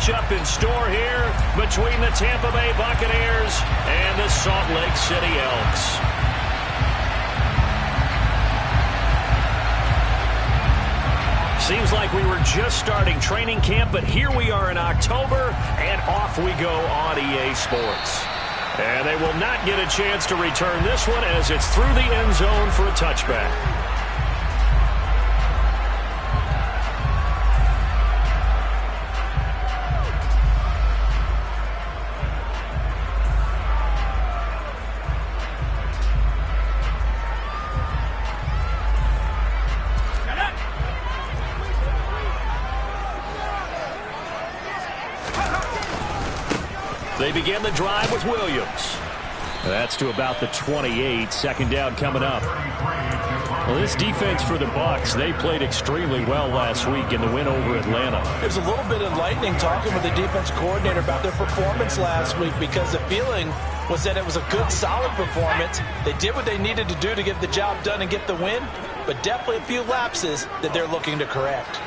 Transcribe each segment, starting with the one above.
matchup in store here between the Tampa Bay Buccaneers and the Salt Lake City Elks. Seems like we were just starting training camp, but here we are in October, and off we go on EA Sports. And they will not get a chance to return this one as it's through the end zone for a touchback. They begin the drive with Williams. That's to about the 28. Second down coming up. Well, this defense for the Bucs, they played extremely well last week in the win over Atlanta. It was a little bit enlightening talking with the defense coordinator about their performance last week, because the feeling was that it was a good, solid performance. They did what they needed to do to get the job done and get the win, but definitely a few lapses that they're looking to correct.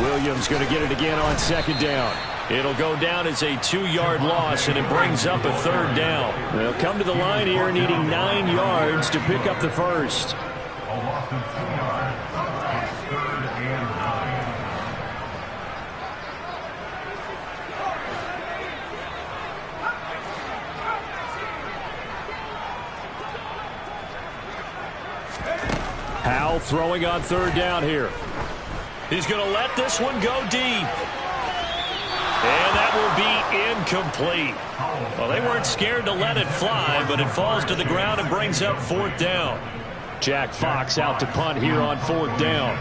Williams going to get it again on second down. It'll go down as a 2-yard loss, and it brings up a third down. They'll come to the line here needing 9 yards to pick up the first. Howell throwing on third down here. He's going to let this one go deep. And that will be incomplete. Well, they weren't scared to let it fly, but it falls to the ground and brings up fourth down. Jack Fox out to punt here on fourth down.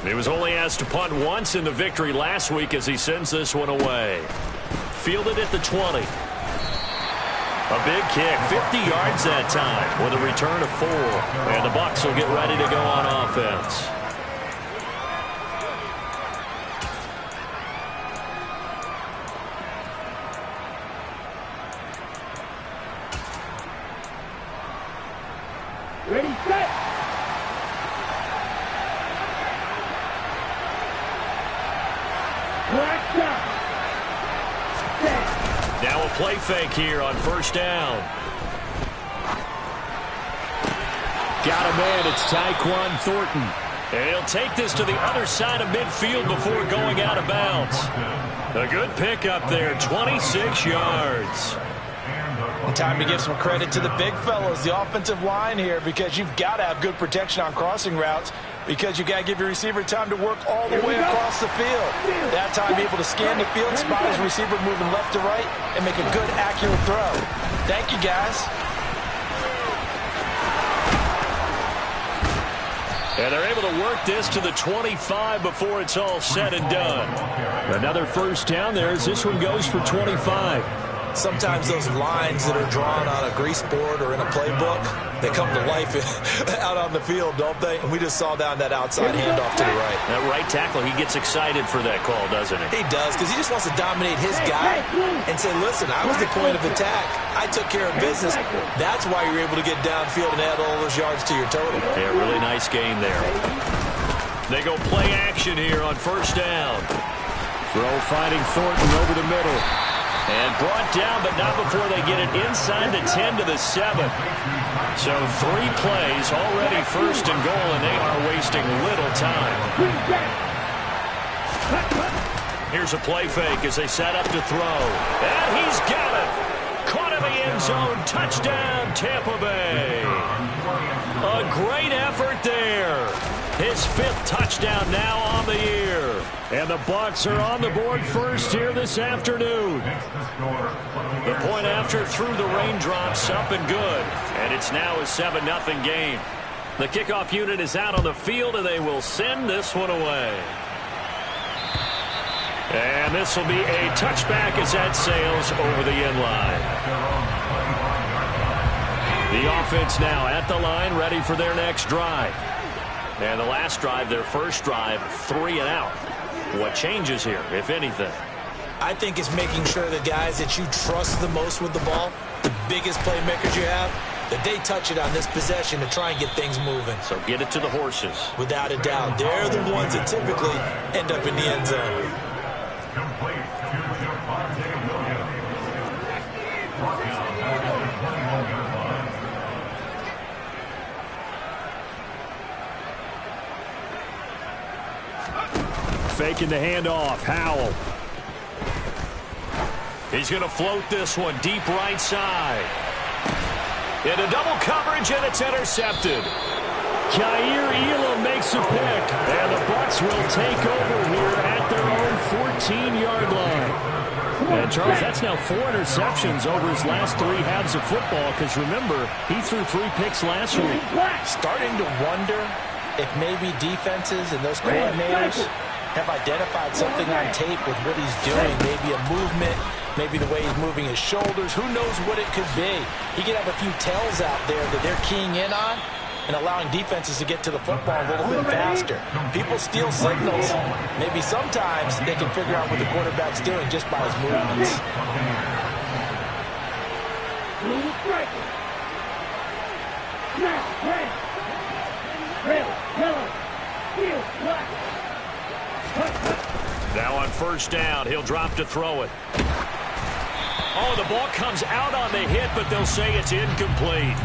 He was only asked to punt once in the victory last week as he sends this one away. Fielded at the 20. A big kick, 50 yards that time with a return of 4. And the Bucs will get ready to go on offense. Ready, set. Now a play fake here on first down. Got a man. It's Tyquan Thornton. And he'll take this to the other side of midfield before going out of bounds. A good pickup there, 26 yards. And time to give some credit to the big fellows, the offensive line here, because you've got to have good protection on crossing routes, because you've got to give your receiver time to work all the way across the field. That time, be able to scan the field, spot his receiver moving left to right, and make a good, accurate throw. Thank you, guys. And they're able to work this to the 25 before it's all said and done. Another first down there as this one goes for 25. Sometimes those lines that are drawn on a grease board or in a playbook, they come to life out on the field, don't they? And we just saw down that outside handoff to the right. That right tackle, he gets excited for that call, doesn't he? He does, because he just wants to dominate his guy and say, listen, I was the point of attack. I took care of business. That's why you're able to get downfield and add all those yards to your total. Yeah, really nice game there. They go play action here on first down. Throw finding Thornton over the middle. And brought down, but not before they get it inside the 10 to the 7. So 3 plays, already first and goal, and they are wasting little time. Here's a play fake as they set up to throw. And he's got it. Caught in the end zone. Touchdown, Tampa Bay. A great effort there. His 5th touchdown now on the year. And the Bucs are on the board first here this afternoon. The point after through the raindrops, up and good. And it's now a 7-0 game. The kickoff unit is out on the field, and they will send this one away. And this will be a touchback as that sails over the end line. The offense now at the line, ready for their next drive. And the last drive, their first drive, 3 and out. What changes here, if anything? I think it's making sure the guys that you trust the most with the ball, the biggest playmakers you have, that they touch it on this possession to try and get things moving. So get it to the horses. Without a doubt. They're the ones that typically end up in the end zone. Faking the handoff. Howell. He's going to float this one deep right side. Into double coverage, and it's intercepted. Kaiir Elam makes a pick, and the Bucs will take over here at their own 14-yard line. And, Charles, that's now 4 interceptions over his last 3 halves of football, because, remember, he threw 3 picks last week. Starting to wonder if maybe defenses and those coordinators have identified something on tape with what he's doing. Maybe a movement, maybe the way he's moving his shoulders. Who knows what it could be? He could have a few tells out there that they're keying in on and allowing defenses to get to the football a little bit faster. People steal signals. Maybe sometimes they can figure out what the quarterback's doing just by his movements. Now on first down, he'll drop to throw it. Oh, the ball comes out on the hit, but they'll say it's incomplete.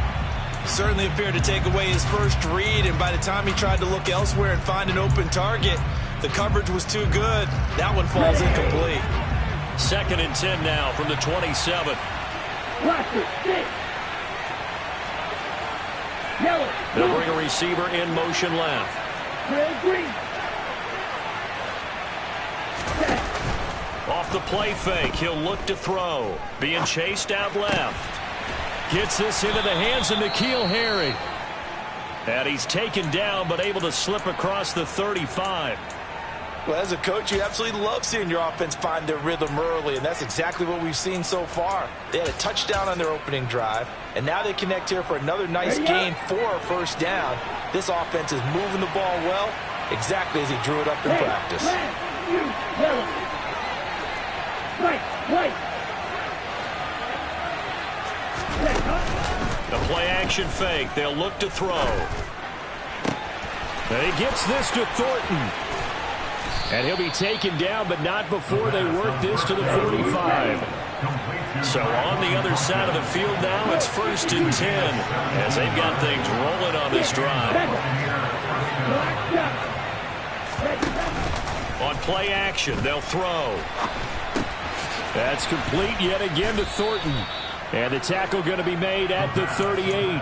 Certainly appeared to take away his first read, and by the time he tried to look elsewhere and find an open target, the coverage was too good. That one falls incomplete. 2nd and 10 now from the 27. They'll bring a receiver in motion left. Off the play fake, he'll look to throw. Being chased out left. Gets this into the hands of N'Keal Harry. And he's taken down, but able to slip across the 35. Well, as a coach, you absolutely love seeing your offense find their rhythm early, and that's exactly what we've seen so far. They had a touchdown on their opening drive, and now they connect here for another nice gain for a first down. This offense is moving the ball well, exactly as he drew it up in practice. The play-action fake. They'll look to throw. And he gets this to Thornton. And he'll be taken down, but not before they work this to the 45. So on the other side of the field now, it's 1st and 10 as they've got things rolling on this drive. On play action, they'll throw. That's complete yet again to Thornton. And the tackle going to be made at the 38.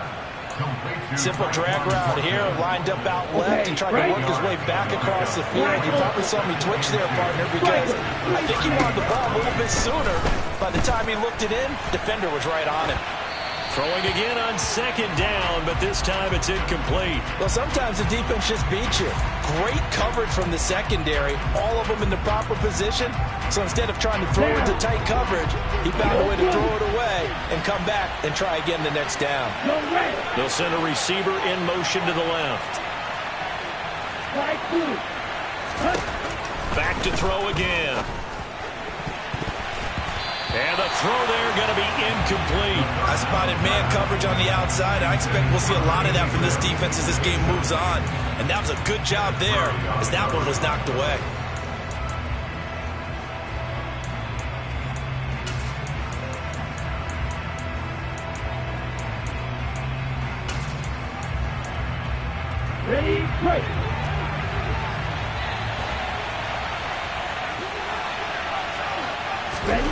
Simple drag route here, lined up out left. He tried to work his way back across the field. You probably saw me twitch there, partner, because I think he wanted the ball a little bit sooner. By the time he looked it in, defender was right on him. Throwing again on 2nd down, but this time it's incomplete. Well, sometimes the defense just beats you. Great coverage from the secondary, all of them in the proper position. So instead of trying to throw into tight coverage, he found a way to throw it away and come back and try again the next down. They'll send a receiver in motion to the left. Back to throw again. And the throw there going to be incomplete. I spotted man coverage on the outside. I expect we'll see a lot of that from this defense as this game moves on. And that was a good job there as that one was knocked away. Ready, break. Ready.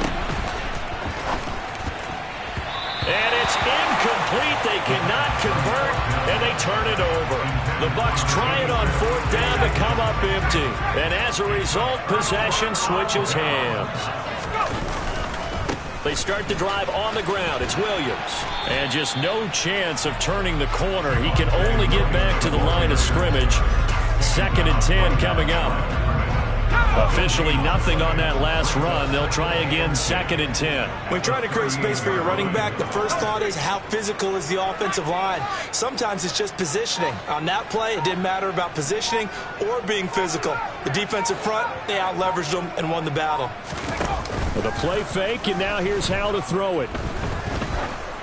And it's incomplete. They cannot convert, and they turn it over. The Bucs try it on 4th down to come up empty. And as a result, possession switches hands. They start the drive on the ground. It's Williams. And just no chance of turning the corner. He can only get back to the line of scrimmage. 2nd and 10 coming up. Officially nothing on that last run. They'll try again 2nd and 10. When trying to create space for your running back, the first thought is how physical is the offensive line. Sometimes it's just positioning. On that play, it didn't matter about positioning or being physical. The defensive front, they out-leveraged them and won the battle. With a play fake, and now here's how to throw it.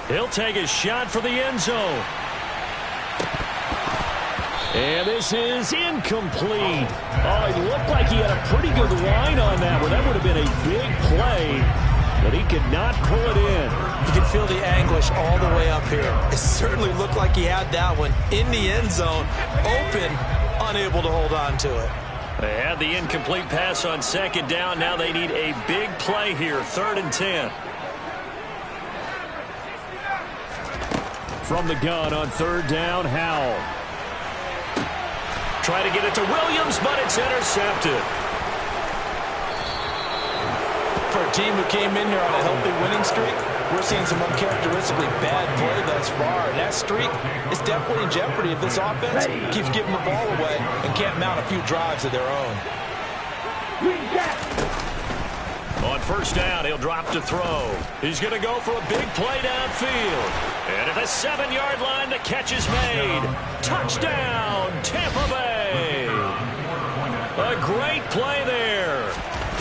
He'll take a shot for the end zone. And this is incomplete. Oh, it looked like he had a pretty good line on that one. That would have been a big play, but he could not pull it in. You can feel the anguish all the way up here. It certainly looked like he had that one in the end zone, open, unable to hold on to it. They had the incomplete pass on second down. Now they need a big play here, 3rd and 10. From the gun on 3rd down, Howell. Try to get it to Williams, but it's intercepted. For a team who came in here on a healthy winning streak, we're seeing some uncharacteristically bad play thus far. And that streak is definitely in jeopardy if this offense keeps giving the ball away and can't mount a few drives of their own. On 1st down, he'll drop to throw. He's going to go for a big play downfield. And at the 7-yard line, the catch is made. Touchdown, Tampa Bay. A great play there.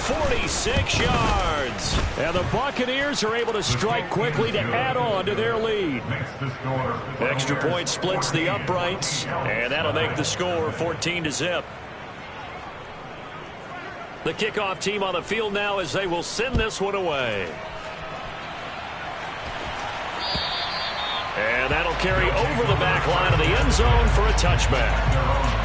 46 yards. And the Buccaneers are able to strike quickly to add on to their lead. Extra point splits the uprights, and that'll make the score 14-0. The kickoff team on the field now as they will send this one away. And that'll carry over the back line of the end zone for a touchback.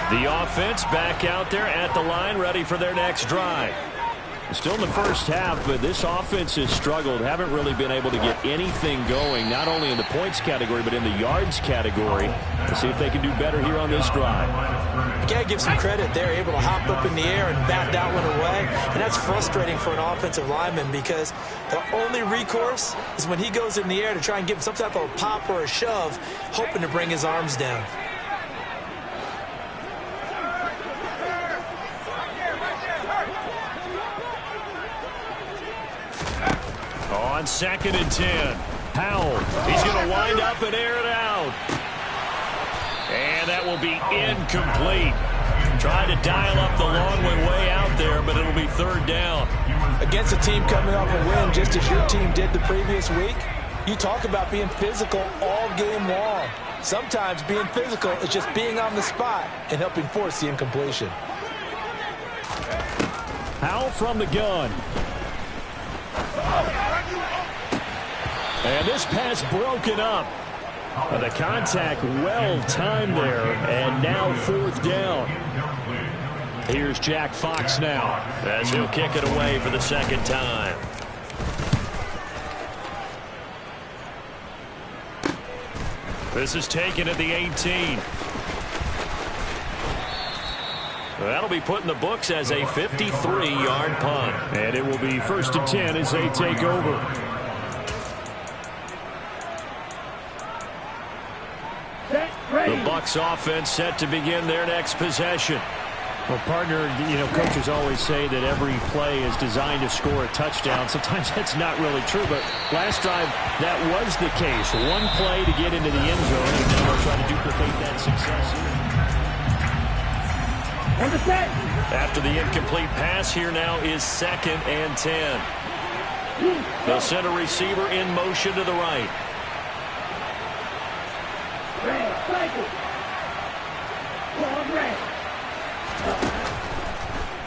The offense back out there at the line, ready for their next drive. Still in the first half, but this offense has struggled. Haven't really been able to get anything going, not only in the points category, but in the yards category. Let's see if they can do better here on this drive. You got to give some credit. They're able to hop up in the air and bat that one away. And that's frustrating for an offensive lineman because the only recourse is when he goes in the air to try and give him some type of a pop or a shove, hoping to bring his arms down. On 2nd and 10, Howell. He's going to wind up and air it out. And that will be incomplete. Tried to dial up the long one way out there, but it'll be 3rd down. Against a team coming off a win just as your team did the previous week, you talk about being physical all game long. Sometimes being physical is just being on the spot and helping force the incompletion. Howell from the gun. And this pass broken up. The contact well timed there, and now 4th down. Here's Jack Fox now as he'll kick it away for the 2nd time. This is taken at the 18. That'll be put in the books as a 53-yard punt. And it will be 1st and 10 as they take over. The Bucs offense set to begin their next possession. Well, partner, coaches always say that every play is designed to score a touchdown. Sometimes that's not really true, but last drive, that was the case. One play to get into the end zone, and now they'll try to duplicate that success here. After the incomplete pass, here now is 2nd and 10. They'll send a receiver in motion to the right.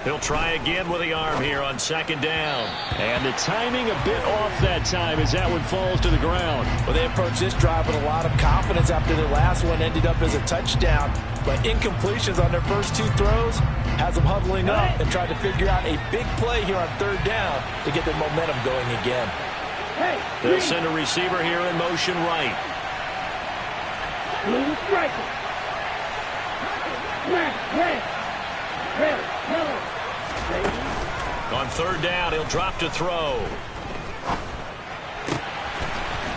He'll try again with the arm here on 2nd down. And the timing a bit off that time as that one falls to the ground. Well, they approached this drive with a lot of confidence after the last one ended up as a touchdown. But incompletions on their first 2 throws has them huddling up and trying to figure out a big play here on 3rd down to get their momentum going again. They'll send a receiver here in motion right. On third down, he'll drop to throw.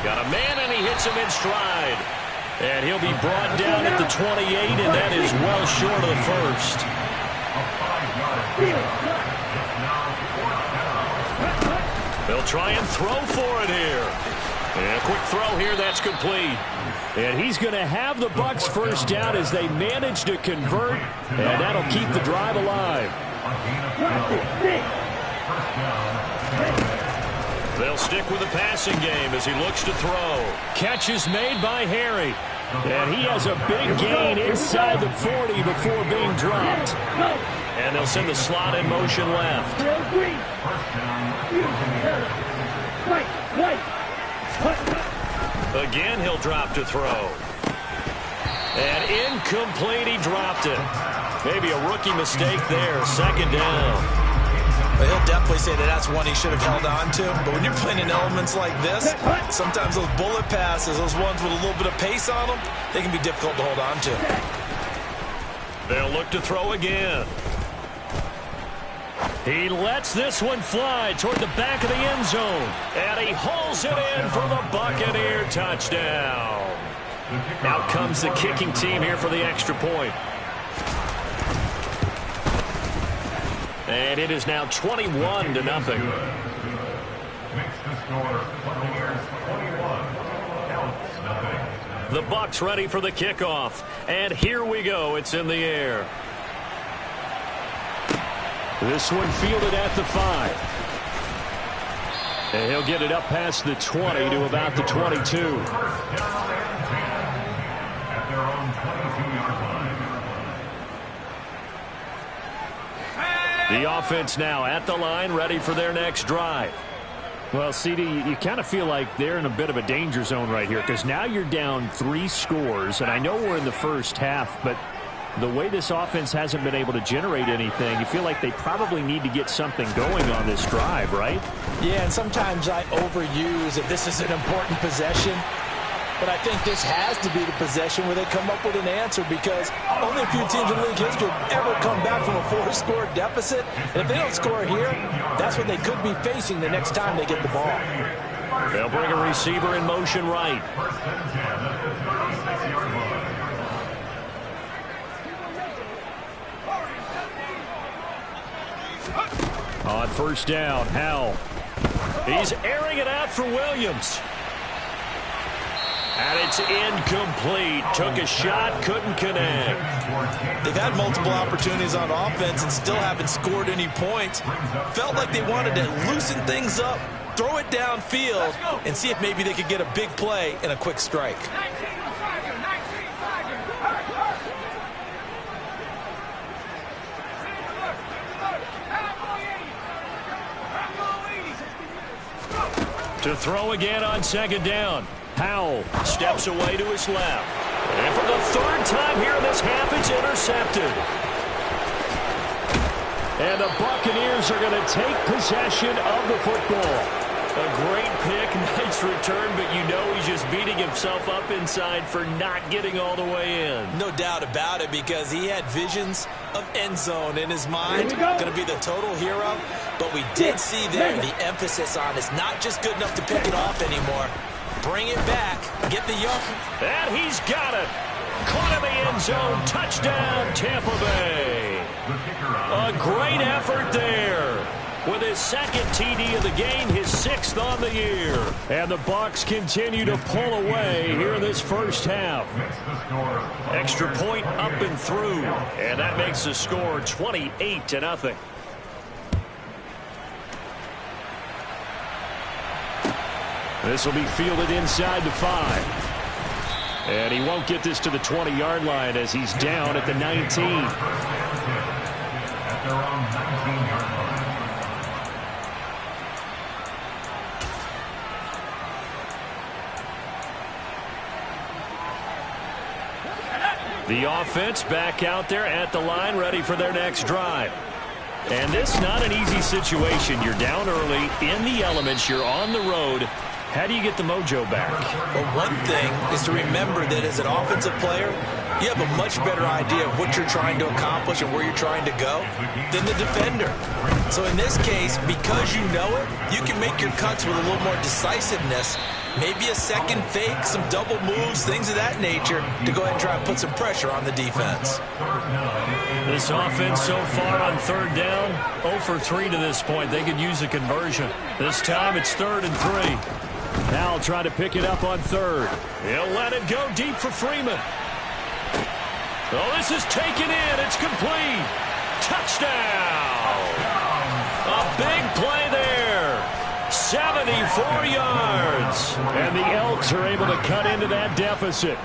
Got a man, and he hits him in stride. And he'll be brought down at the 28, and that is well short of the first. They'll try and throw for it here. And a quick throw here, that's complete. And he's going to have the Bucs first down as they manage to convert, and that'll keep the drive alive. They'll stick with the passing game as he looks to throw. Catch is made by Harry. And he has a big gain inside the 40 before being dropped. And they'll send the slot in motion left. Again, he'll drop to throw. And incomplete, he dropped it. Maybe a rookie mistake there. Second down. But he'll definitely say that that's one he should have held on to. But when you're playing in elements like this, sometimes those bullet passes, those ones with a little bit of pace on them, they can be difficult to hold on to. They'll look to throw again. He lets this one fly toward the back of the end zone. And he hauls it in for the Buccaneer touchdown. Out comes the kicking team here for the extra point. And it is now 21-0. The Bucs ready for the kickoff. And here we go. It's in the air. This one fielded at the 5. And he'll get it up past the 20 to about the 22. The offense now at the line, ready for their next drive. Well, CD, you kind of feel like they're in a bit of a danger zone right here because now you're down 3 scores, and I know we're in the first half, but the way this offense hasn't been able to generate anything, you feel like they probably need to get something going on this drive, right? Yeah, and sometimes I overuse if this is an important possession. But I think this has to be the possession where they come up with an answer because only a few teams in league history have ever come back from a 4-score deficit. And if they don't score here, that's what they could be facing the next time they get the ball. They'll bring a receiver in motion right. On first down, Howell. He's airing it out for Williams. And it's incomplete. Took a shot, couldn't connect. They've had multiple opportunities on offense and still haven't scored any points. Felt like they wanted to loosen things up, throw it downfield, and see if maybe they could get a big play and a quick strike. To throw again on second down. Howell steps away to his left. And for the third time here in this half, it's intercepted. And the Buccaneers are going to take possession of the football. A great pick, nice return, but you know he's just beating himself up inside for not getting all the way in. No doubt about it because he had visions of end zone in his mind. Going to be the total hero. But we did see there the emphasis on it's not just good enough to pick it off anymore. Bring it back. Get the yard. And he's got it. Caught in the end zone. Touchdown, Tampa Bay. A great effort there. With his second TD of the game, his 6th on the year. And the Bucs continue to pull away here in this first half. Extra point up and through. And that makes the score 28-0. This will be fielded inside the 5. And he won't get this to the 20-yard line as he's down at the 19. At their own 19-yard line. The offense back out there at the line, ready for their next drive. And this is not an easy situation. You're down early in the elements. You're on the road. How do you get the mojo back? Well, one thing is to remember that as an offensive player, you have a much better idea of what you're trying to accomplish and where you're trying to go than the defender. So in this case, because you know it, you can make your cuts with a little more decisiveness, maybe a second fake, some double moves, things of that nature, to go ahead and try and put some pressure on the defense. This offense so far on third down, 0 for 3 to this point. They could use a conversion. This time it's 3rd and 3. Now try to pick it up on 3rd. He'll let it go deep for Freeman. Oh, this is taken in. It's complete. Touchdown. A big play there. 74 yards. And the Elks are able to cut into that deficit.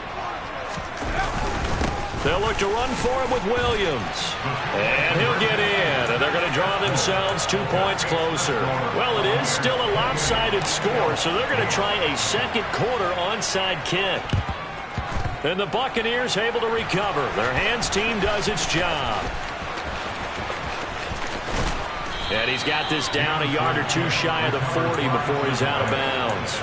They'll look to run for him with Williams. And he'll get in. And they're going to draw themselves 2 points closer. Well, it is still a lopsided score, so they're going to try a second quarter onside kick. And the Buccaneers able to recover. Their hands team does its job. And he's got this down a yard or two shy of the 40 before he's out of bounds.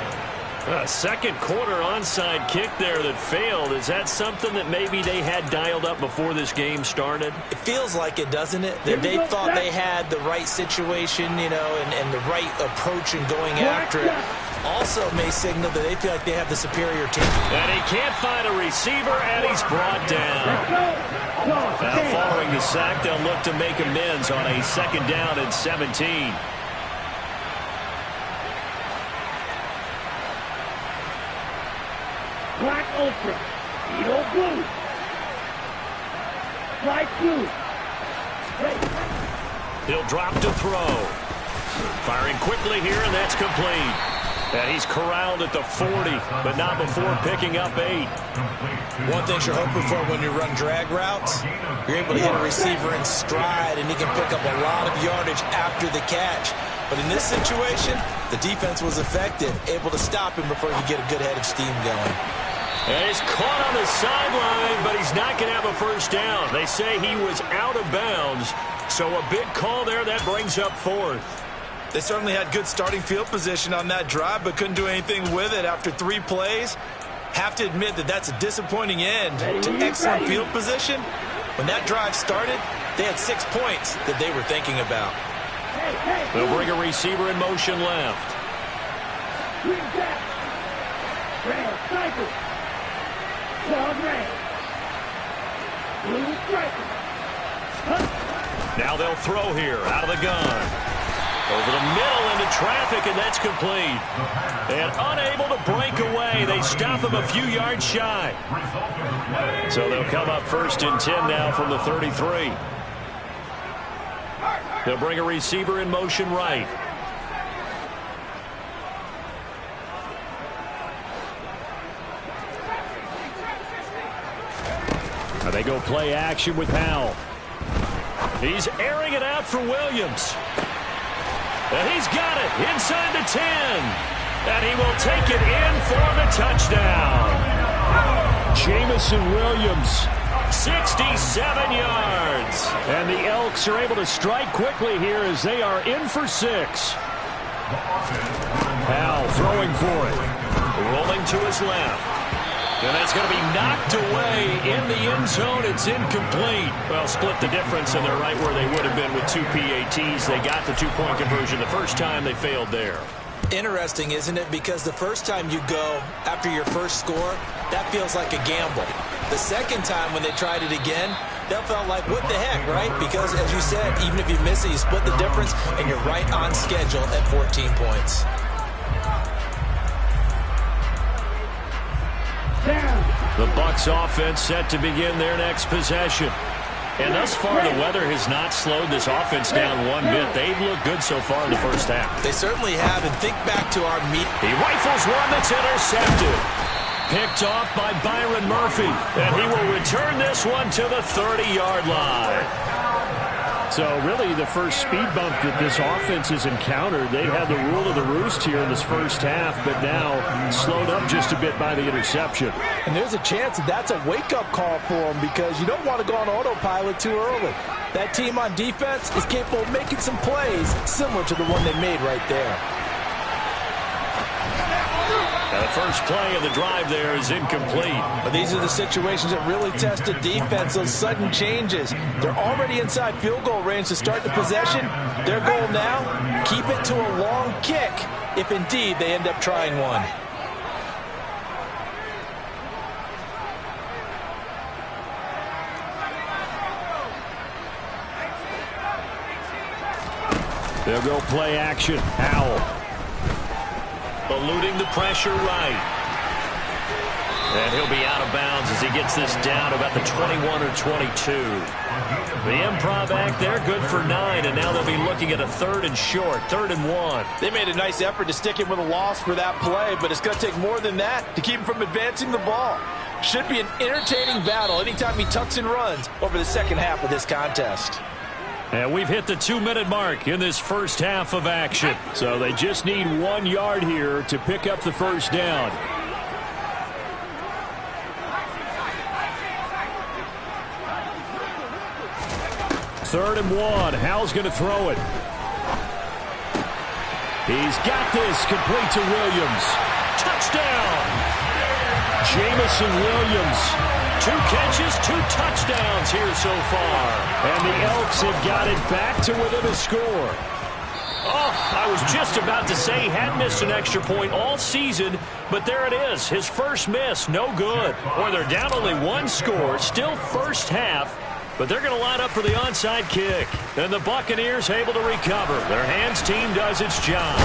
A second quarter onside kick there that failed. Is that something that maybe they had dialed up before this game started? It feels like it, doesn't it? They thought they had the right situation, you know, and the right approach in going after it. Also may signal that they feel like they have the superior team. And he can't find a receiver, and he's brought down. Now following the sack, they'll look to make amends on a 2nd down and 17. Black Ultra, Edo Blue, Light Blue. He'll drop to throw. Firing quickly here, and that's complete. And he's corralled at the 40, but not before picking up 8. One thing you're hoping for when you run drag routes, you're able to hit a receiver in stride, and he can pick up a lot of yardage after the catch. But in this situation, the defense was effective, able to stop him before he could get a good head of steam going. And he's caught on the sideline, but he's not going to have a first down. They say he was out of bounds, so a big call there that brings up 4th. They certainly had good starting field position on that drive, but couldn't do anything with it after 3 plays. Have to admit that that's a disappointing end to excellent field position. When that drive started, they had 6 points that they were thinking about. They'll bring a receiver in motion left. Green back. Red striker. Claude red. Blue striker. Now they'll throw here out of the gun. Over the middle into traffic, and that's complete. And unable to break away. They stop him a few yards shy. So they'll come up 1st and 10 now from the 33. They'll bring a receiver in motion right. Now they go play action with Powell. He's airing it out for Williams. And he's got it inside the 10. And he will take it in for the touchdown. Jamison Williams, 67 yards. And the Elks are able to strike quickly here as they are in for 6. Powell throwing for it. Rolling to his left. And that's going to be knocked away in the end zone. It's incomplete. Well, split the difference, and they're right where they would have been with 2 PATs. They got the 2-point conversion the first time. They failed there. Interesting, isn't it? Because the first time you go after your first score, that feels like a gamble. The second time when they tried it again, that felt like, what the heck, right? Because, as you said, even if you miss it, you split the difference, and you're right on schedule at 14 points. The Bucs offense set to begin their next possession. And thus far, the weather has not slowed this offense down one bit. They've looked good so far in the first half. They certainly have, and think back to our meet. He rifles one that's intercepted. Picked off by Byron Murphy. And he will return this one to the 30-yard line. So really the first speed bump that this offense has encountered, they've had the rule of the roost here in this first half, but now slowed up just a bit by the interception. And there's a chance that that's a wake-up call for them because you don't want to go on autopilot too early. That team on defense is capable of making some plays similar to the one they made right there. first play of the drive there is incomplete. But these are the situations that really test the defense, those sudden changes. They're already inside field goal range to start the possession. Their goal now, keep it to a long kick, if indeed they end up trying one. They'll go play action. Howell. Eluding the pressure right. And he'll be out of bounds as he gets this down about the 21 or 22. The improv act there, good for 9, and now they'll be looking at a 3rd and short, 3rd and 1. They made a nice effort to stick him with a loss for that play, but it's going to take more than that to keep him from advancing the ball. Should be an entertaining battle anytime he tucks and runs over the second half of this contest. And we've hit the 2-minute mark in this first half of action. So they just need 1 yard here to pick up the first down. Third and 1. Howell's going to throw it. He's got this complete to Williams. Touchdown! Jamison Williams. 2 catches, 2 touchdowns here so far. And the Elks have got it back to within a score. Oh, I was just about to say he had missed an extra point all season, but there it is. His first miss, no good. Boy, they're down only 1 score, still first half, but they're going to line up for the onside kick. And the Buccaneers able to recover. Their hands team does its job.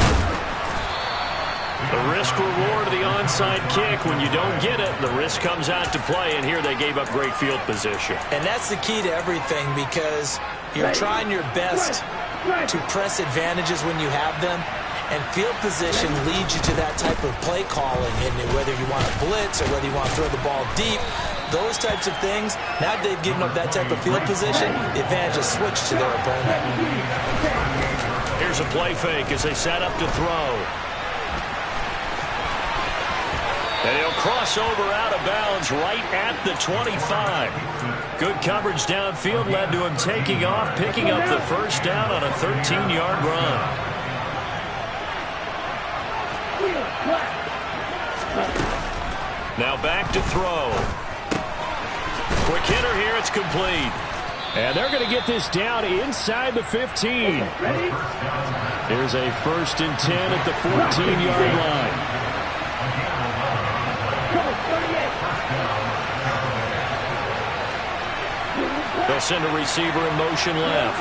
The risk-reward of the onside kick, when you don't get it, the risk comes out to play, and here they gave up great field position. And that's the key to everything, because you're trying your best to press advantages when you have them, and field position leads you to that type of play calling, and whether you want to blitz or whether you want to throw the ball deep, those types of things. Now they've given up that type of field position, the advantage is switched to their opponent. Here's a play fake as they set up to throw. And he'll cross over out of bounds right at the 25. Good coverage downfield led to him taking off, picking up the first down on a 13-yard run. Now back to throw. Quick hitter here, it's complete. And they're going to get this down inside the 15. Here's a 1st and 10 at the 14-yard line. They'll send a receiver in motion left.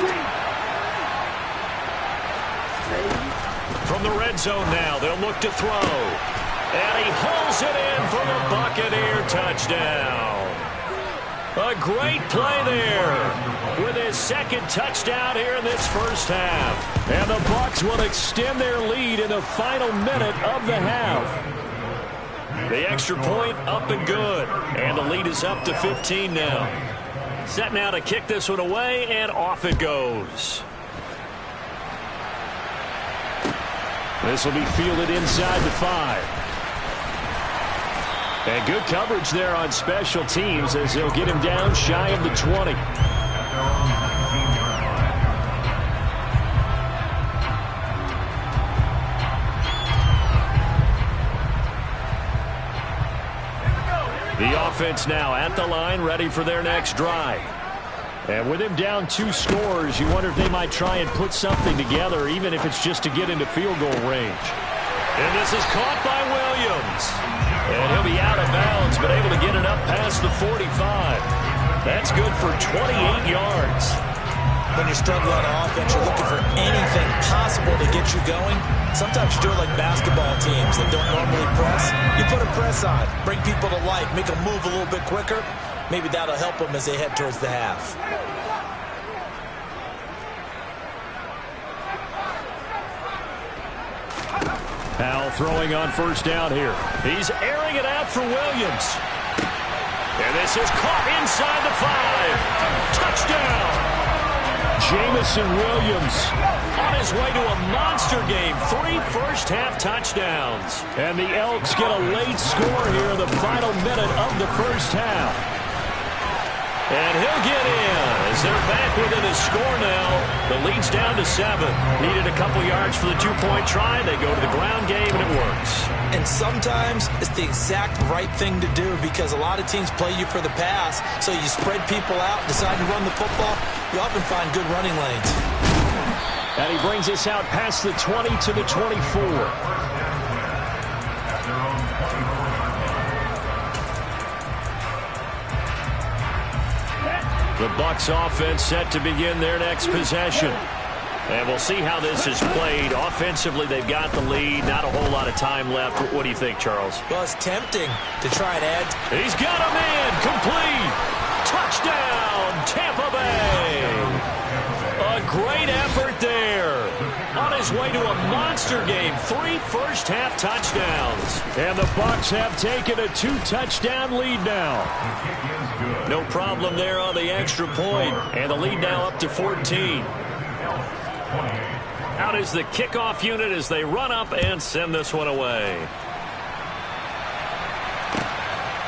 From the red zone now, they'll look to throw. And he hauls it in for the Buccaneer touchdown. A great play there with his 2nd touchdown here in this first half. And the Bucs will extend their lead in the final minute of the half. The extra point up and good. And the lead is up to 15 now. Set now to kick this one away, and off it goes. This will be fielded inside the 5. And good coverage there on special teams as they'll get him down shy of the 20. The offense now at the line, ready for their next drive. And with him down 2 scores, you wonder if they might try and put something together, even if it's just to get into field goal range. And this is caught by Williams. And he'll be out of bounds, but able to get it up past the 45. That's good for 28 yards. When you struggle on offense, you're looking for anything possible to get you going. Sometimes you do it like basketball teams that don't normally press. You put a press on, bring people to life, make them move a little bit quicker. Maybe that'll help them as they head towards the half. Howell throwing on first down here. He's airing it out for Williams. And this is caught inside the 5. Touchdown! Jamison Williams on his way to a monster game. 3 first-half touchdowns. And the Elks get a late score here in the final minute of the first half. And he'll get in as they're back within a score now. The lead's down to 7. Needed a couple yards for the two-point try. They go to the ground game, and it works. And sometimes it's the exact right thing to do because a lot of teams play you for the pass. So you spread people out, decide to run the football. You often find good running lanes. And he brings us out past the 20 to the 24. The Bucs offense set to begin their next possession. And we'll see how this is played. Offensively, they've got the lead. Not a whole lot of time left. What do you think, Charles? Well, it's tempting to try and add. He's got a man. Complete. Touchdown, Tampa Bay. A great effort there. On his way to a monster game. 3 first-half touchdowns. And the Bucs have taken a 2-touchdown lead now. No problem there on the extra point. And the lead now up to 14. Out is the kickoff unit as they run up and send this one away.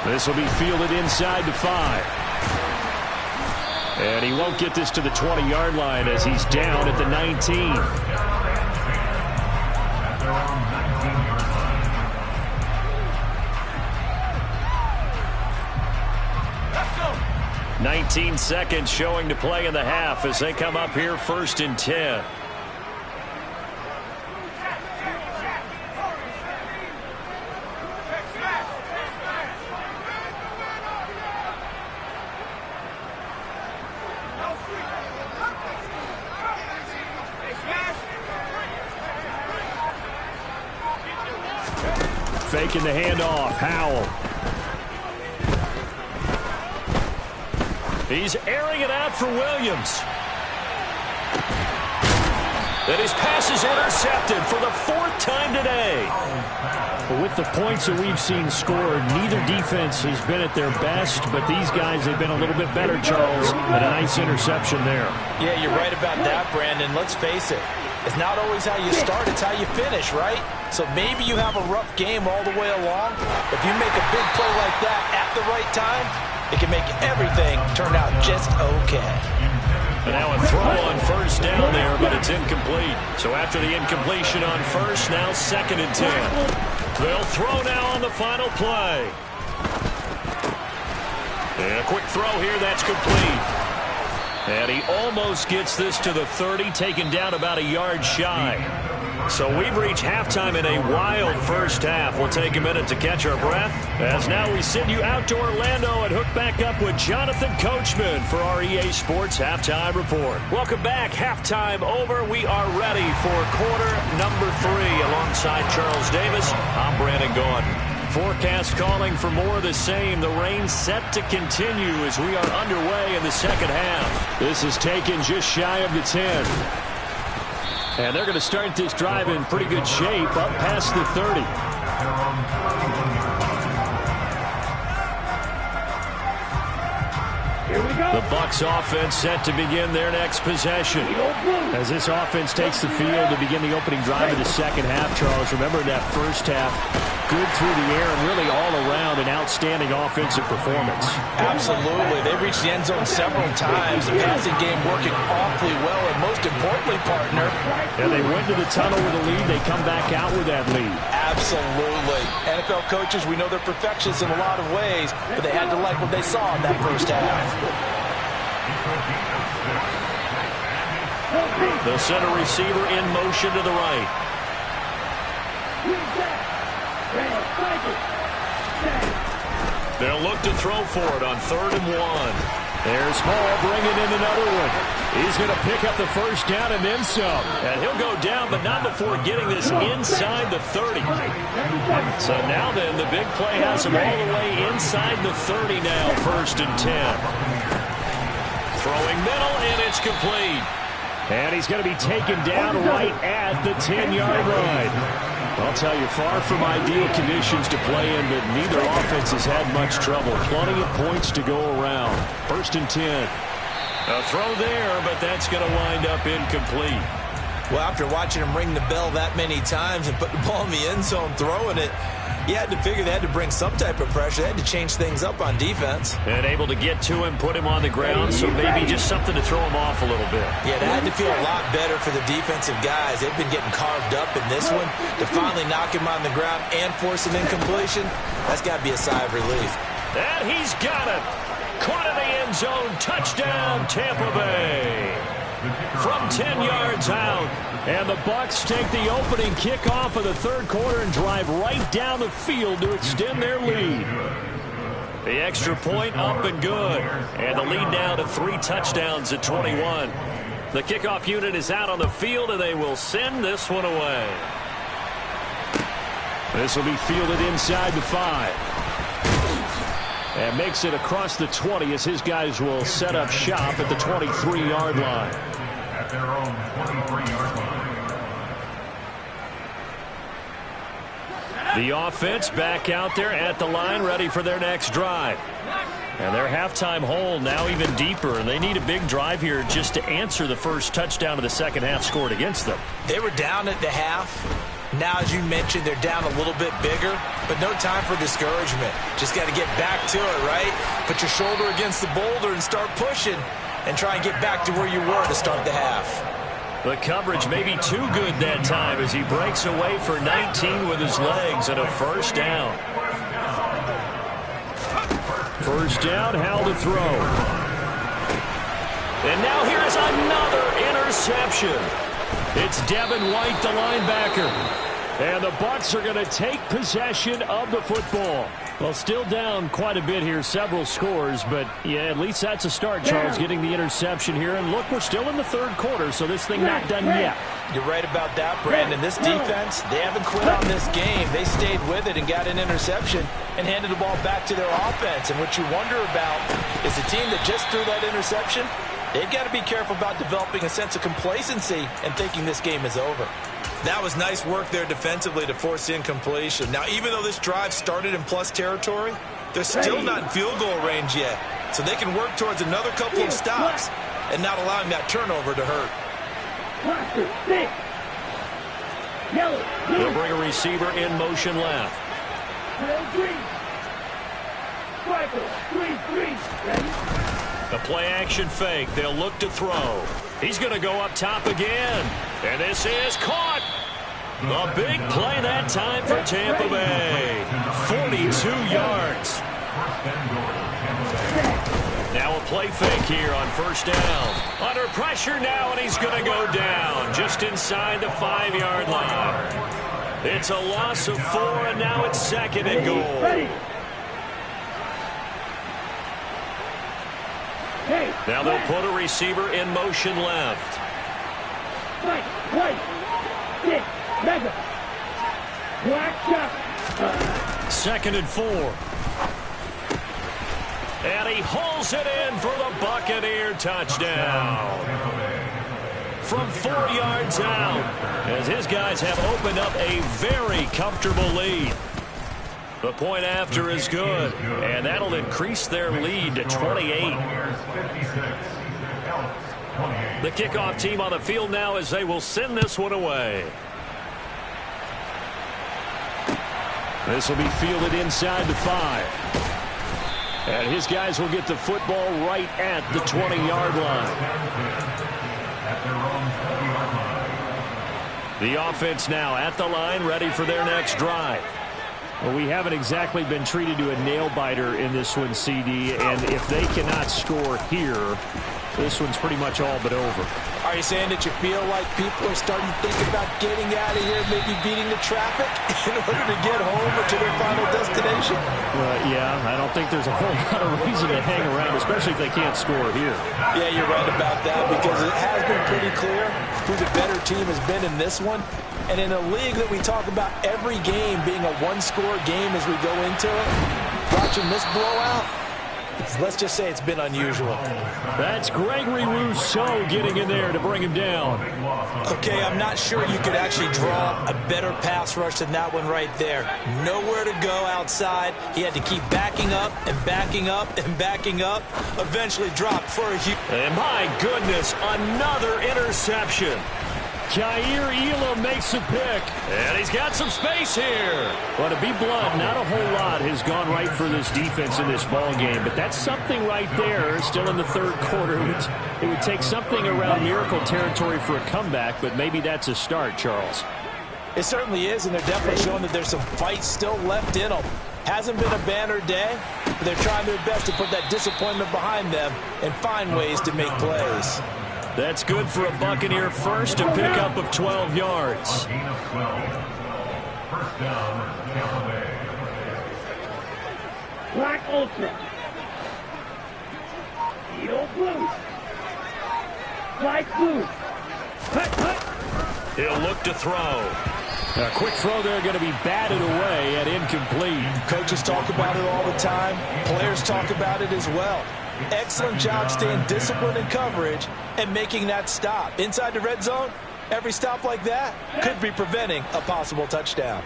This will be fielded inside the 5. And he won't get this to the 20-yard line as he's down at the 19. 19 seconds showing to play in the half as they come up here 1st and 10. Faking the handoff. Howell. He's airing it out for Williams. And his pass is intercepted for the 4th time today. Well, with the points that we've seen scored, neither defense has been at their best, but these guys have been a little bit better, Charles, and a nice interception there. Yeah, you're right about that, Brandon. Let's face it. It's not always how you start, it's how you finish, right? So maybe you have a rough game all the way along. If you make a big play like that at the right time, it can make everything turn out just okay. And now a throw on 1st down there, but it's incomplete. So after the incompletion on 1st, now 2nd and 10. They'll throw now on the final play. And a quick throw here, that's complete. And he almost gets this to the 30, taken down about a yard shy. So we've reached halftime in a wild first half. We'll take a minute to catch our breath as now we send you out to Orlando and hook back up with Jonathan Coachman for our EA Sports Halftime Report. Welcome back. Halftime over. We are ready for quarter number 3 alongside Charles Davis. I'm Brandon Gordon. Forecast calling for more of the same. The rain set to continue as we are underway in the second half. This is taken just shy of the 10. And they're going to start this drive in pretty good shape up past the 30. Here we go. The Bucs offense set to begin their next possession. As this offense takes the field to begin the opening drive of the second half, Charles, remember that first half, good through the air and really all around an outstanding offensive performance. Absolutely. They reached the end zone several times. The passing game working awfully well, and most importantly, partner. And they went to the tunnel with a lead. They come back out with that lead. Absolutely. NFL coaches, we know they're perfectionists in a lot of ways, but they had to like what they saw in that first half. The center receiver in motion to the right. They'll look to throw for it on 3rd and 1. There's Hall bringing in another one. He's going to pick up the first down and then some. And he'll go down, but not before getting this inside the 30. So now then, the big play has him all the way inside the 30 now, 1st and 10. Throwing middle, and it's complete. And he's going to be taken down right at the 10-yard line. I'll tell you, far from ideal conditions to play in, but neither offense has had much trouble. Plenty of points to go around. 1st and 10. A throw there, but that's going to wind up incomplete. Well, after watching him ring the bell that many times and put the ball in the end zone, throwing it, You had to figure they had to bring some type of pressure. They had to change things up on defense. And able to get to him, put him on the ground, so maybe just something to throw him off a little bit. Yeah, that had to feel a lot better for the defensive guys. They've been getting carved up in this one. To finally knock him on the ground and force an incompletion, that's got to be a sigh of relief. And he's got it. Caught in the end zone. Touchdown, Tampa Bay. From 10 yards out. And the Bucs take the opening kickoff of the third quarter and drive right down the field to extend their lead. The extra point up and good. And the lead now to 3 touchdowns at 21. The kickoff unit is out on the field, and they will send this one away. This will be fielded inside the 5. And makes it across the 20 as his guys will set up shop at the 23-yard line. At their own 23-yard line. The offense back out there at the line, ready for their next drive. And their halftime hole now even deeper, and they need a big drive here just to answer the first touchdown of the second half scored against them. They were down at the half. Now, as you mentioned, they're down a little bit bigger, but no time for discouragement. Just got to get back to it, right? Put your shoulder against the boulder and start pushing and try and get back to where you were to start the half. The coverage may be too good that time as he breaks away for 19 with his legs and a first down. First down, Hal to throw. And now here's another interception. It's Devin White, the linebacker. And the Bucs are going to take possession of the football. Well, still down quite a bit here, several scores, but yeah, at least that's a start, Charles, getting the interception here. And look, we're still in the third quarter, so this thing not done yet. You're right about that, Brandon. This defense, they haven't quit on this game. They stayed with it and got an interception and handed the ball back to their offense. And what you wonder about is the team that just threw that interception, they've got to be careful about developing a sense of complacency and thinking this game is over. That was nice work there defensively to force incompletion. Now, even though this drive started in plus territory, they're still not in field goal range yet. So they can work towards another couple of stops and not allowing that turnover to hurt. They'll bring a receiver in motion left. A play-action fake. They'll look to throw. He's going to go up top again. And this is caught. A big play that time for Tampa Bay. 42 yards. Now a play fake here on first down. Under pressure now, and he's going to go down just inside the 5-yard line. It's a loss of 4, and now it's second and goal. Now they'll put a receiver in motion left. Second and 4. And he hauls it in for the Buccaneer touchdown. From 4 yards out, as his guys have opened up a very comfortable lead. The point after is good, and that'll increase their lead to 28. The kickoff team on the field now as they will send this one away. This will be fielded inside the 5. And his guys will get the football right at the 20-yard line. The offense now at the line, ready for their next drive. Well, we haven't exactly been treated to a nail-biter in this one, CD, and if they cannot score here, this one's pretty much all but over. Are you saying that you feel like people are starting to think about getting out of here, maybe beating the traffic in order to get home or to their final destination? Yeah, I don't think there's a whole lot of reason to hang around, especially if they can't score here. Yeah, you're right about that, because it has been pretty clear who the better team has been in this one. And in a league that we talk about every game being a one-score game as we go into it, watching this blowout, let's just say it's been unusual. That's Gregory Rousseau getting in there to bring him down. Okay, I'm not sure you could actually draw a better pass rush than that one right there. Nowhere to go outside. He had to keep backing up and backing up and backing up. Eventually dropped for a huge... And my goodness, another interception. Kaiir Elam makes a pick. And he's got some space here. Well, to be blunt, not a whole lot has gone right for this defense in this ball game, but that's something right there. Still in the third quarter. It would take something around miracle territory for a comeback, but maybe that's a start, Charles. It certainly is, and they're definitely showing that there's some fight still left in them. Hasn't been a banner day, but they're trying their best to put that disappointment behind them and find ways to make plays. That's good for a Buccaneer first, a pickup of 12 yards. Gain of 12. First down, Tampa Bay. Black Ultra. Eagle Blue. Black Blue. He'll look to throw. A quick throw there going to be batted away and incomplete. Coaches talk about it all the time. Players talk about it as well. Excellent job staying disciplined in coverage and making that stop. Inside the red zone, every stop like that could be preventing a possible touchdown.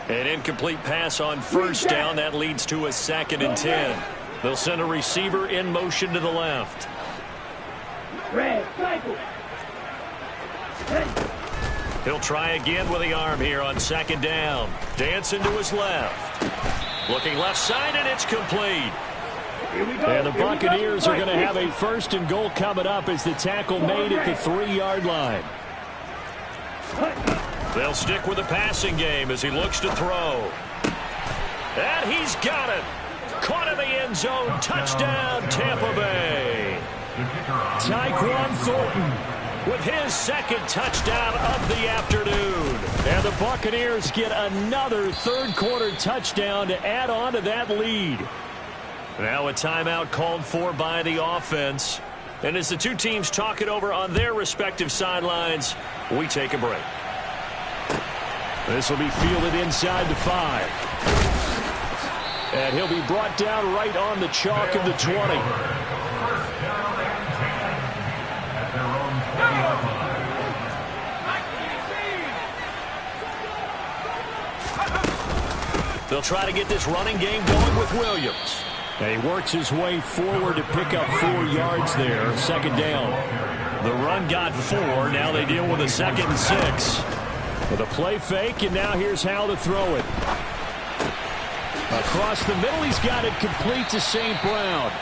An incomplete pass on first down. That leads to a 2nd and 10. They'll send a receiver in motion to the left. Red cycle. He'll try again with the arm here on 2nd down. Dancing to his left. Looking left side, and it's complete. And the Buccaneers are going to have a 1st and goal coming up as the tackle made at the 3-yard line. They'll stick with the passing game as he looks to throw. And he's got it. Caught in the end zone. Touchdown, Tampa Bay. Tyquan Thornton With his 2nd touchdown of the afternoon. And the Buccaneers get another third-quarter touchdown to add on to that lead. Now a timeout called for by the offense. And as the two teams talk it over on their respective sidelines, we take a break. This will be fielded inside the 5. And he'll be brought down right on the chalk of the 20. They'll try to get this running game going with Williams. And he works his way forward to pick up 4 yards there. 2nd down. The run got 4. Now they deal with a 2nd and 6. With a play fake, and now here's how to throw it. Across the middle, he's got it complete to St. Brown.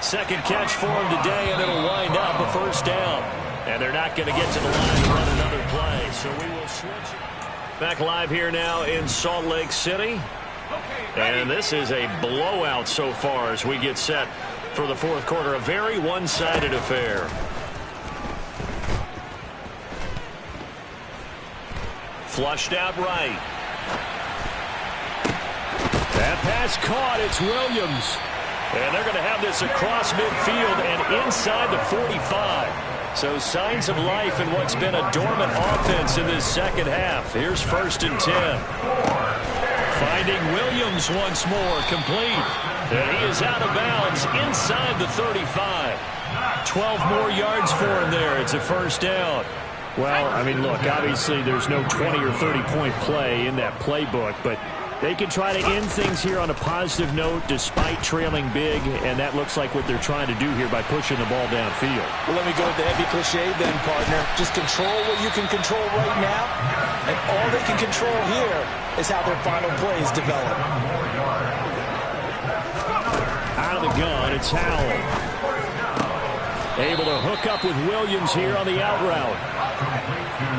2nd catch for him today, and it'll wind up a 1st down. And they're not going to get to the line to run another play, so we will switch. Back live here now in Salt Lake City. And this is a blowout so far as we get set for the 4th quarter. A very one-sided affair. Flushed out right. That pass caught. It's Williams. And they're going to have this across midfield and inside the 45. So signs of life in what's been a dormant offense in this 2nd half. Here's 1st and 10. Finding Williams once more, complete. And he is out of bounds inside the 35. 12 more yards for him there. It's a 1st down. Well, I mean, look, obviously there's no 20 or 30-point play in that playbook, but they can try to end things here on a positive note despite trailing big, and that looks like what they're trying to do here by pushing the ball downfield. Well, let me go with the heavy cliche then, partner. Just control what you can control right now, and all they can control here is how their final plays develop. Out of the gun, it's Howell. Able to hook up with Williams here on the out route.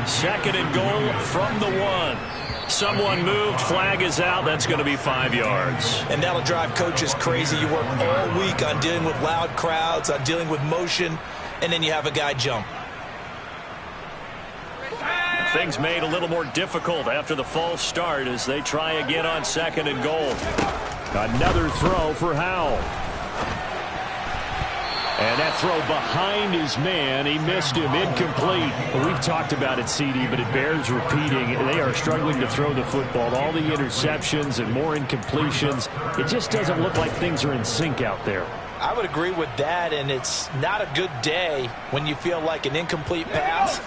2nd and goal from the 1. Someone moved, flag is out. That's going to be 5 yards. And that'll drive coaches crazy. You work all week on dealing with loud crowds, on dealing with motion, and then you have a guy jump. Things made a little more difficult after the false start as they try again on 2nd and goal. Another throw for Howell. And that throw behind his man, he missed him, incomplete. We've talked about it, CD, but it bears repeating. They are struggling to throw the football. All the interceptions and more incompletions. It just doesn't look like things are in sync out there. I would agree with that, and it's not a good day when you feel like an incomplete pass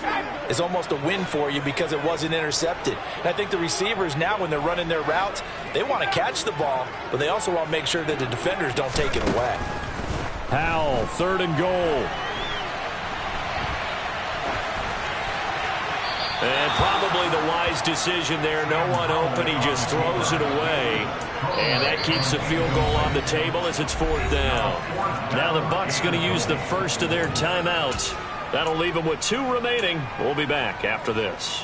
is almost a win for you because it wasn't intercepted. And I think the receivers now, when they're running their routes, they want to catch the ball, but they also want to make sure that the defenders don't take it away. Howell, 3rd and goal. And probably the wise decision there. No one open. He just throws it away. And that keeps the field goal on the table as it's 4th down. Now the Bucs going to use the first of their timeouts. That'll leave them with 2 remaining. We'll be back after this.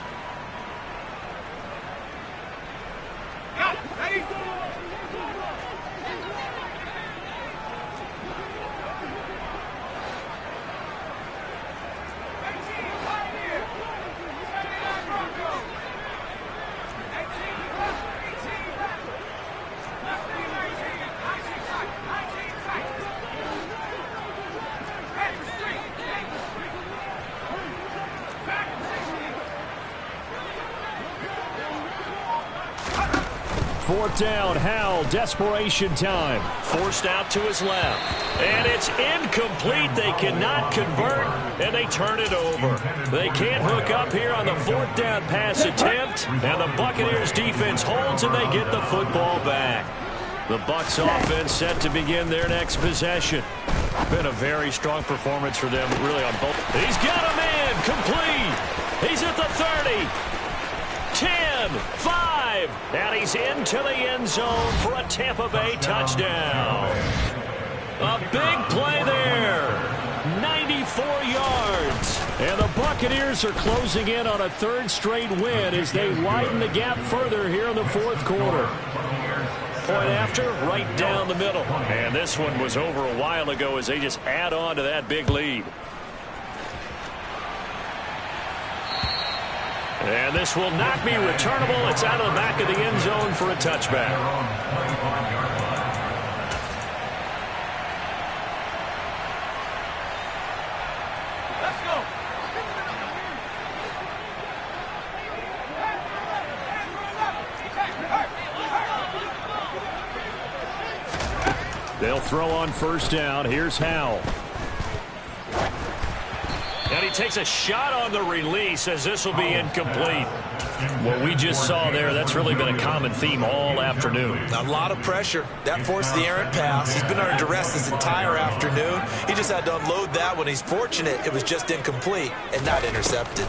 Fourth down, Howell, desperation time. Forced out to his left. And it's incomplete. They cannot convert, and they turn it over. They can't hook up here on the 4th down pass attempt, and the Buccaneers defense holds, and they get the football back. The Bucs offense set to begin their next possession. Been a very strong performance for them, really, on both. He's got him in, complete. He's at the 30. 10, 5, and he's into the end zone for a Tampa Bay touchdown. A big play there. 94 yards. And the Buccaneers are closing in on a 3rd straight win as they widen the gap further here in the 4th quarter. Point after, right down the middle. And this one was over a while ago as they just add on to that big lead. And this will not be returnable. It's out of the back of the end zone for a touchback. Let's go. They'll throw on 1st down. Here's Howell. And he takes a shot on the release as this will be incomplete. What we just saw there, that's really been a common theme all afternoon. A lot of pressure. That forced the errant pass. He's been under duress this entire afternoon. He just had to unload that one. He's fortunate it was just incomplete and not intercepted.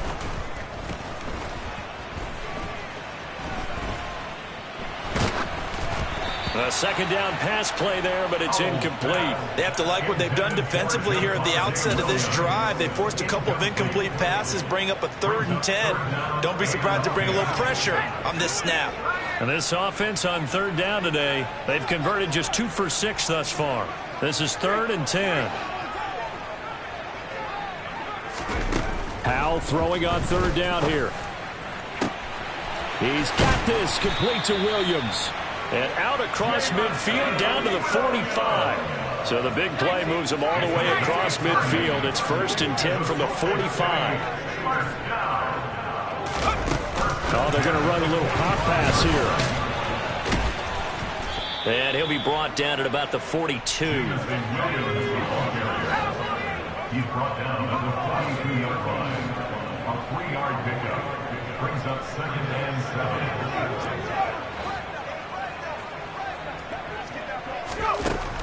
A 2nd down pass play there, but it's incomplete. They have to like what they've done defensively here at the outset of this drive. They forced a couple of incomplete passes, bring up a 3rd and 10. Don't be surprised to bring a little pressure on this snap. And this offense on 3rd down today, they've converted just 2 for 6 thus far. This is 3rd and 10. Howell throwing on 3rd down here. He's got this, complete to Williams. And out across midfield down to the 45. So the big play moves them all the way across midfield. It's 1st and 10 from the 45. Oh, they're going to run a little pop pass here. And he'll be brought down at about the 42. He's brought down at the 42-yard line. A 3-yard pickup brings up 2nd and 7.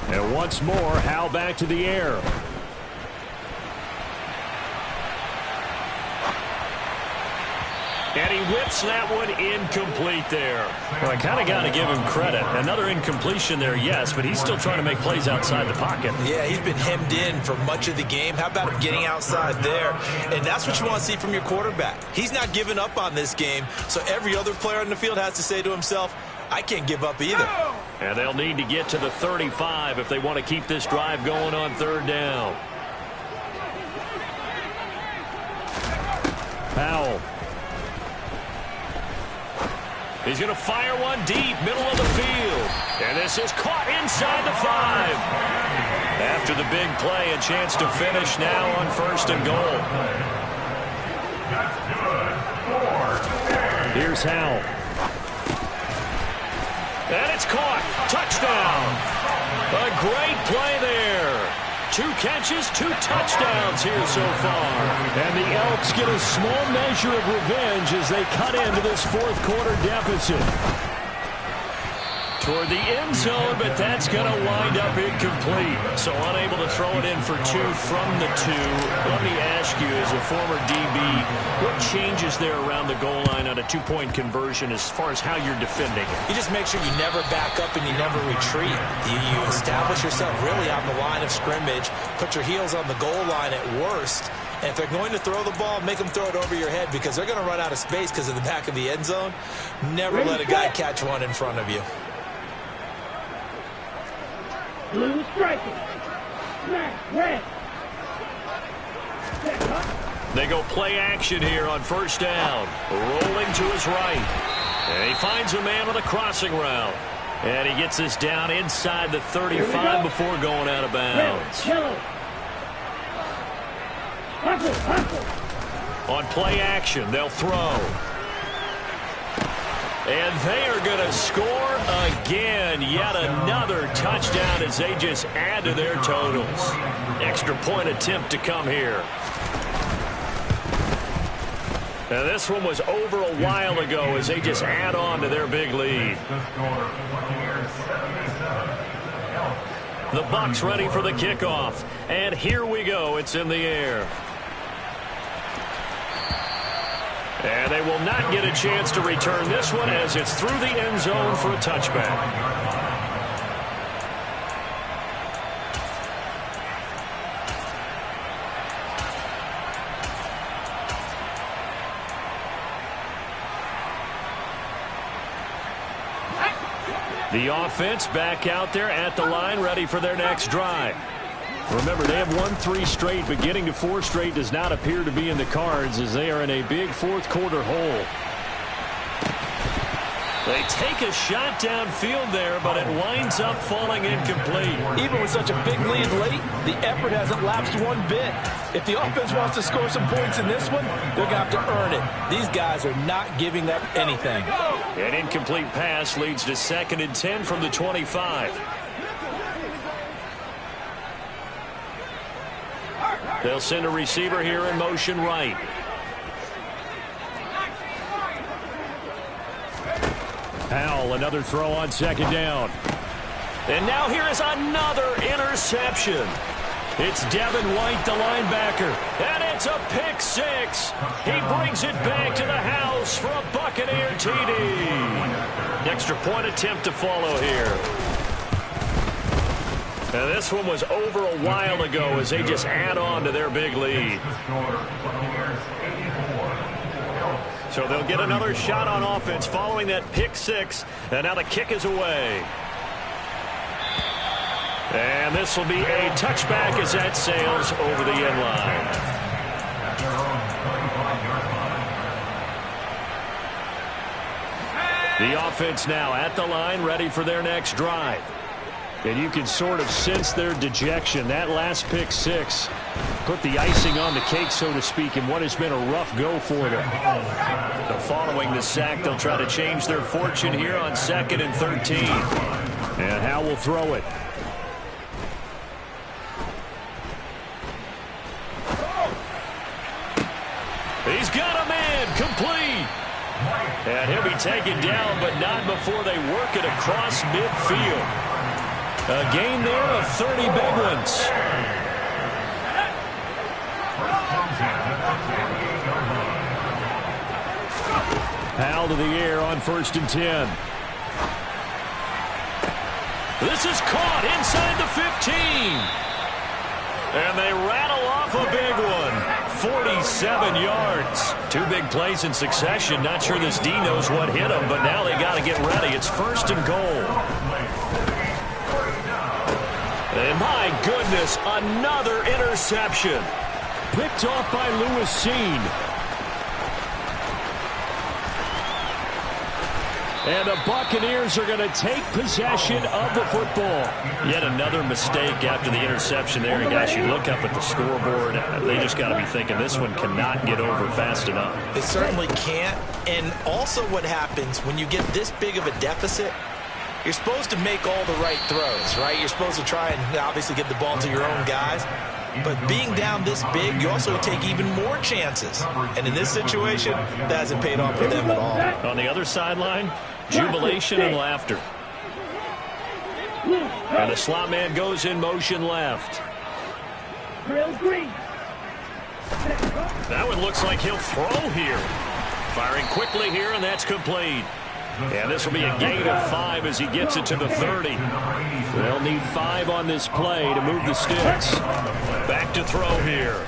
And once more, Howell back to the air. And he whips that one incomplete there. Well, I kind of got to give him credit. Another incompletion there, yes, but he's still trying to make plays outside the pocket. Yeah, he's been hemmed in for much of the game. How about him getting outside there? And that's what you want to see from your quarterback. He's not giving up on this game, so every other player on the field has to say to himself, I can't give up either. And they'll need to get to the 35 if they want to keep this drive going on 3rd down. Howell. He's going to fire one deep, middle of the field. And this is caught inside the 5. After the big play, a chance to finish now on 1st and goal. Here's Howell. And it's caught. Touchdown. A great play there. 2 catches, 2 touchdowns here so far. And the Elks get a small measure of revenge as they cut into this 4th quarter deficit. toward the end zone, but that's going to wind up incomplete. So unable to throw it in for 2 from the 2. Let me ask you, as a former DB, what changes there around the goal line on a 2-point conversion as far as how you're defending it? You just make sure you never back up and you never retreat. You establish yourself really on the line of scrimmage, put your heels on the goal line at worst, and if they're going to throw the ball, make them throw it over your head because they're going to run out of space because of the back of the end zone. Never let a guy catch one in front of you. Blue striking. Smash, red. They go play action here on first down. Rolling to his right. And he finds a man with a crossing route. And he gets this down inside the 35 before going out of bounds. Red, yellow. Hustle, hustle. On play action, they'll throw. And they are going to score again. Yet another touchdown as they just add to their totals. Extra point attempt to come here. And this one was over a while ago as they just add on to their big lead. The Bucs ready for the kickoff. And here we go. It's in the air. And they will not get a chance to return this one as it's through the end zone for a touchback. The offense back out there at the line, ready for their next drive. Remember, they have won 3 straight, but getting to 4 straight does not appear to be in the cards as they are in a big fourth-quarter hole. They take a shot downfield there, but it winds up falling incomplete. Even with such a big lead late, the effort hasn't lapsed one bit. If the offense wants to score some points in this one, they're going to have to earn it. These guys are not giving up anything. An incomplete pass leads to 2nd and 10 from the 25. They'll send a receiver here in motion right. Powell, another throw on 2nd down. And now here is another interception. It's Devin White, the linebacker. And it's a pick 6. He brings it back to the house for a Buccaneer TD. Extra point attempt to follow here. Now this one was over a while ago as they just add on to their big lead. So they'll get another shot on offense following that pick 6. And now the kick is away. And this will be a touchback as that sails over the end line. The offense now at the line, ready for their next drive. And you can sort of sense their dejection. That last pick 6 put the icing on the cake, so to speak, in what has been a rough go for them. So following the sack, they'll try to change their fortune here on 2nd and 13. And Howe will throw it. He's got a man, complete. And he'll be taken down, but not before they work it across midfield. A gain there of 30 big ones. Powell to the air on 1st and 10. This is caught inside the 15. And they rattle off a big one. 47 yards. 2 big plays in succession. Not sure this D knows what hit him, but now they got to get ready. It's 1st and goal. And my goodness, another interception. Picked off by Lewis Seen. And the Buccaneers are going to take possession of the football. Yet another mistake after the interception there. And guys, you look up at the scoreboard, they just got to be thinking this one cannot get over fast enough. It certainly can't. And also what happens when you get this big of a deficit, you're supposed to make all the right throws, right? You're supposed to try and obviously get the ball to your own guys. But being down this big, you also take even more chances. And in this situation, that hasn't paid off for them at all. On the other sideline, jubilation and laughter. And the slot man goes in motion left. Drill green. That one looks like he'll throw here. Firing quickly here, and that's complete. And this will be a gain of 5 as he gets it to the 30. They'll need 5 on this play to move the sticks. Back to throw here.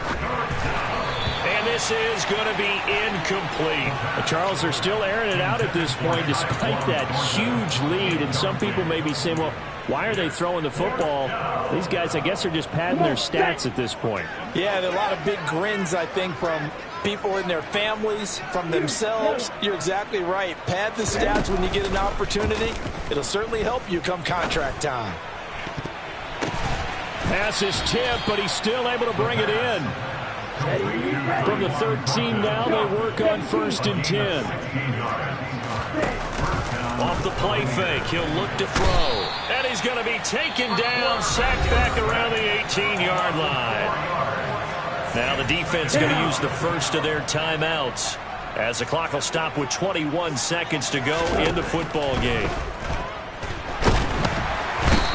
And this is going to be incomplete. Charles, they're still airing it out at this point despite that huge lead. And some people may be saying, well, why are they throwing the football? These guys, I guess, are just padding their stats at this point. Yeah, there are a lot of big grins, I think, from people in their families, from themselves. You're exactly right. Pad the stats when you get an opportunity. It'll certainly help you come contract time. Pass is tipped, but he's still able to bring it in. From the 13 now, they work on 1st and 10. Off the play fake, he'll look to throw. And he's going to be taken down, sacked back around the 18-yard line. Now the defense going to use the first of their timeouts as the clock will stop with 21 seconds to go in the football game.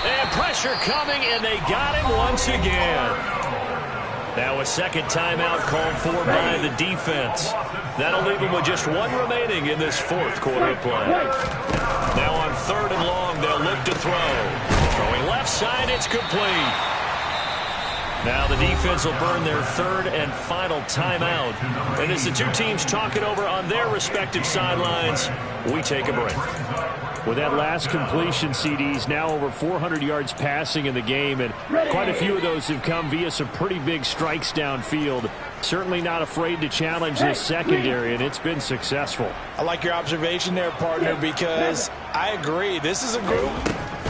And pressure coming, and they got him once again. Now a second timeout called for by the defense. That'll leave them with just 1 remaining in this 4th quarter play. Now on 3rd and long, they'll look to throw. Throwing left side, it's complete. Now the defense will burn their 3rd and final timeout. And as the two teams talk it over on their respective sidelines, we take a break. With that last completion, CDs now over 400 yards passing in the game, and quite a few of those have come via some pretty big strikes downfield. Certainly not afraid to challenge this secondary, and it's been successful. I like your observation there, partner, because I agree. This is a group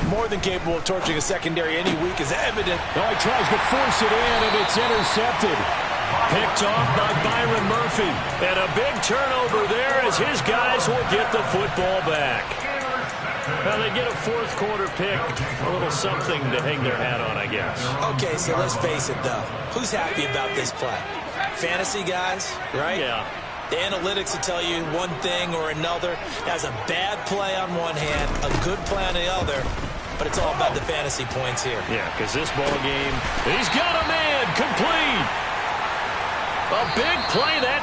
more than capable of torching a secondary any week, is evident. Oh, he tries to force it in, and it's intercepted. Picked off by Byron Murphy. And a big turnover there as his guys will get the football back. Well, they get a 4th quarter pick, a little something to hang their hat on, I guess. Okay, so let's face it, though. Who's happy about this play? Fantasy guys, right? Yeah. The analytics will tell you one thing or another. That's a bad play on one hand, a good play on the other, but it's all about the fantasy points here. Yeah, because this ball game, he's got a man complete. A big play that